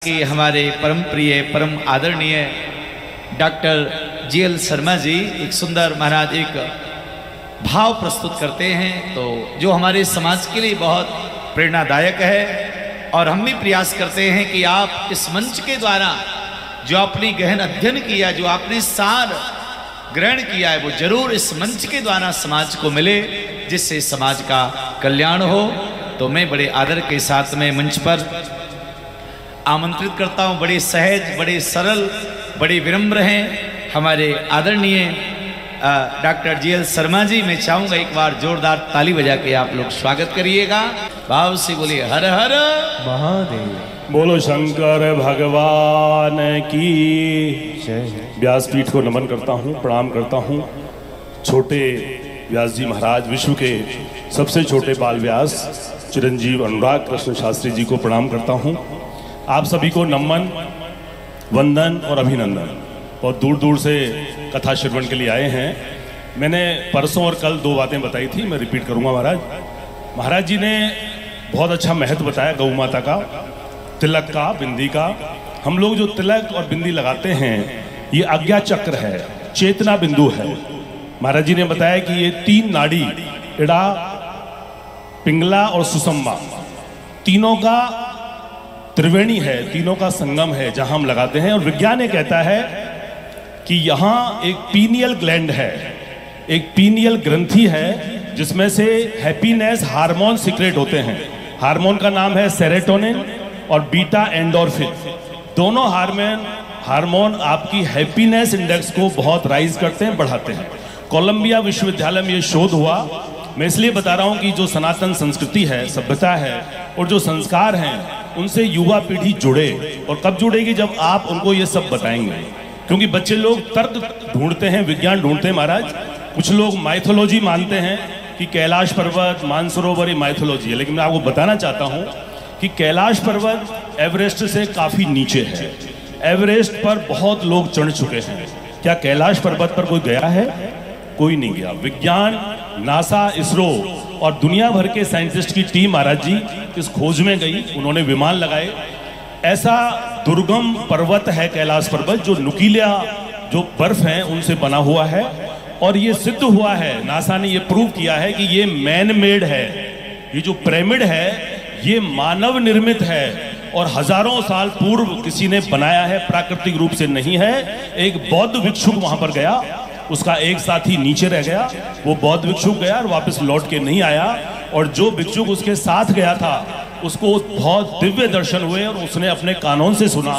कि हमारे परम प्रिय परम आदरणीय डॉक्टर जीएल शर्मा जी एक सुंदर महाराज एक भाव प्रस्तुत करते हैं तो जो हमारे समाज के लिए बहुत प्रेरणादायक है। और हम भी प्रयास करते हैं कि आप इस मंच के द्वारा जो आपने गहन अध्ययन किया, जो आपने सार ग्रहण किया है, वो जरूर इस मंच के द्वारा समाज को मिले, जिससे समाज का कल्याण हो। तो मैं बड़े आदर के साथ में मंच पर आमंत्रित करता हूं। बड़े सहज, बड़े सरल, बड़े विनम्र हैं हमारे आदरणीय डॉक्टर जीएल शर्मा जी। मैं चाहूंगा एक बार जोरदार ताली बजा के आप लोग स्वागत करिएगा। भाव से बोलिए हर हर महादेव। बोलो शंकर भगवान की जय। व्यासपीठ को नमन करता हूँ, प्रणाम करता हूँ। छोटे व्यास जी महाराज, विश्व के सबसे छोटे बाल व्यास चिरंजीव अनुराग कृष्ण शास्त्री जी को प्रणाम करता हूँ। आप सभी को नमन, वंदन और अभिनंदन। बहुत दूर दूर से कथा श्रवण के लिए आए हैं। मैंने परसों और कल दो बातें बताई थी, मैं रिपीट करूंगा। महाराज जी ने बहुत अच्छा महत्व बताया गौ माता का, तिलक का, बिंदी का। हम लोग जो तिलक और बिंदी लगाते हैं ये आज्ञा चक्र है, चेतना बिंदु है। महाराज जी ने बताया कि ये तीन नाड़ी, इड़ा, पिंगला और सुषुम्ना, तीनों का त्रिवेणी है, तीनों का संगम है जहां हम लगाते हैं। और विज्ञान ये कहता है कि यहाँ एक पीनियल ग्लैंड है, एक पीनियल ग्रंथि है जिसमें से हैप्पीनेस हार्मोन सिक्रेट होते हैं। हार्मोन का नाम है सेरोटोनिन और बीटा एंडोर्फिन। दोनों हार्मोन आपकी हैप्पीनेस इंडेक्स को बहुत राइज करते हैं, बढ़ाते हैं। कोलंबिया विश्वविद्यालय में ये शोध हुआ। मैं इसलिए बता रहा हूँ कि जो सनातन संस्कृति है, सभ्यता है और जो संस्कार हैं, उनसे युवा पीढ़ी जुड़े। और कब जुड़ेगी? जब आप उनको ये सब बताएंगे। क्योंकि बच्चे लोग तर्क ढूंढते हैं, विज्ञान ढूंढते हैं। महाराज, कुछ लोग माइथोलॉजी मानते हैं कि कैलाश पर्वत, मानसरोवर ये माइथोलॉजी है, लेकिन मैं आपको बताना चाहता हूँ कि कैलाश पर्वत एवरेस्ट से काफी नीचे है। एवरेस्ट पर बहुत लोग चढ़ चुके हैं। क्या कैलाश पर्वत पर कोई गया है? कोई नहीं गया। विज्ञान, नासा, इसरो और दुनिया भर के साइंटिस्ट की टीम महाराज जी इस खोज में गई। उन्होंने विमान लगाए। ऐसा दुर्गम पर्वत है कैलाश पर्वत, जो नुकीला जो बर्फ है उनसे बना हुआ है। और ये सिद्ध हुआ है, नासा ने ये प्रूव किया है कि ये मैन मेड है। ये जो पिरामिड है ये मानव निर्मित है और हजारों साल पूर्व किसी ने बनाया है, प्राकृतिक रूप से नहीं है। एक बौद्ध भिक्षुक वहां पर गया, उसका एक साथी नीचे रह गया। वो बौद्ध भिक्षुक गया और वापस लौट के नहीं आया। और जो भिक्षुक उसके साथ गया था उसको बहुत दिव्य दर्शन हुए और उसने अपने कानों से सुना।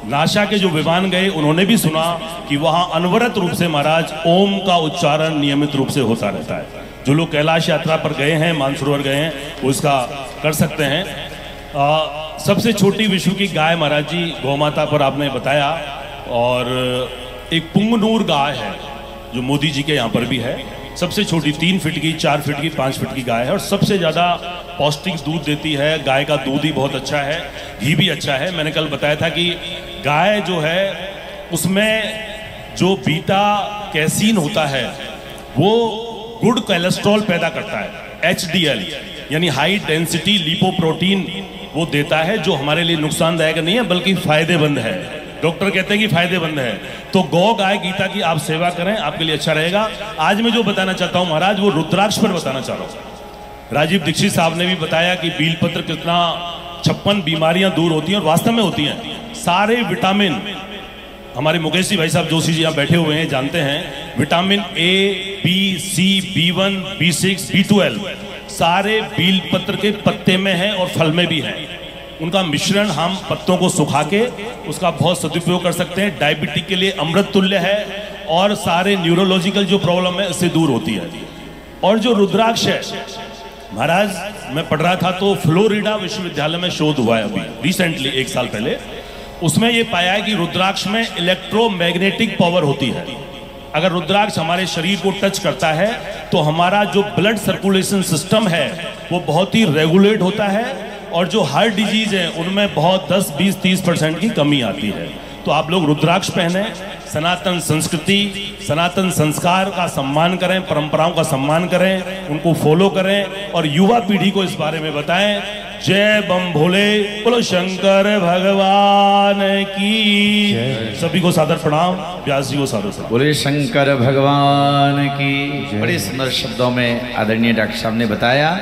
नासा के जो विमान गए उन्होंने भी सुना कि वहां अनवरत रूप से महाराज ओम का उच्चारण नियमित रूप से होता रहता है। जो लोग कैलाश यात्रा पर गए हैं, मानसरोवर गए हैं, वो इसका कर सकते हैं। सबसे छोटी विश्व की गाय महाराज जी गौ माता पर आपने बताया। और एक पुंगनूर गाय है जो मोदी जी के यहाँ पर भी है। सबसे छोटी 3 फीट की, 4 फीट की, 5 फीट की गाय है और सबसे ज़्यादा पौष्टिक दूध देती है। गाय का दूध ही बहुत अच्छा है, घी भी अच्छा है। मैंने कल बताया था कि गाय जो है उसमें जो बीटा कैसीन होता है वो गुड कोलेस्ट्रॉल पैदा करता है। HDL यानी हाई डेंसिटी लिपोप्रोटीन वो देता है, जो हमारे लिए नुकसानदायक नहीं है बल्कि फायदेमंद है। डॉक्टर कहते हैं कि फायदेमंद है। तो गौ गाय गीता की आप सेवा करें, आपके लिए अच्छा रहेगा। आज मैं जो बताना चाहता हूं महाराज, वो रुद्राक्ष पर बताना चाह रहा हूं। राजीव दीक्षित साहब ने भी बताया कि बेलपत्र कितना 56 बीमारियां दूर होती हैं और वास्तव में होती हैं। सारे विटामिन, हमारे मुकेश जी भाई साहब जोशी जी यहाँ बैठे हुए हैं, जानते हैं। Vitamin A, B, C, B1, B6, B12 सारे बेलपत्र के पत्ते में है और फल में भी है। उनका मिश्रण हम पत्तों को सुखा के उसका बहुत सदुपयोग कर सकते हैं। डायबिटीज के लिए अमृत तुल्य है और सारे न्यूरोलॉजिकल जो प्रॉब्लम है इससे दूर होती है। और जो रुद्राक्ष है महाराज, मैं पढ़ रहा था तो फ्लोरिडा विश्वविद्यालय में शोध हुआ है अभी रिसेंटली, 1 साल पहले। उसमें यह पाया है कि रुद्राक्ष में इलेक्ट्रोमैग्नेटिक पावर होती है। अगर रुद्राक्ष हमारे शरीर को टच करता है तो हमारा जो ब्लड सर्कुलेशन सिस्टम है वो बहुत ही रेगुलेट होता है और जो हार्ट डिजीज है उनमें बहुत 10, 20, 30% की कमी आती है। तो आप लोग रुद्राक्ष पहने, सनातन संस्कृति, सनातन संस्कार का सम्मान करें, परंपराओं का सम्मान करें, उनको फॉलो करें और युवा पीढ़ी को इस बारे में बताएं। जय बम भोले, बोलो शंकर भगवान की। सभी को सादर प्रणाम, व्यास जी को सादर प्रणाम। बोले शंकर भगवान की। बड़े सुंदर शब्दों में आदरणीय डॉक्टर साहब ने बताया।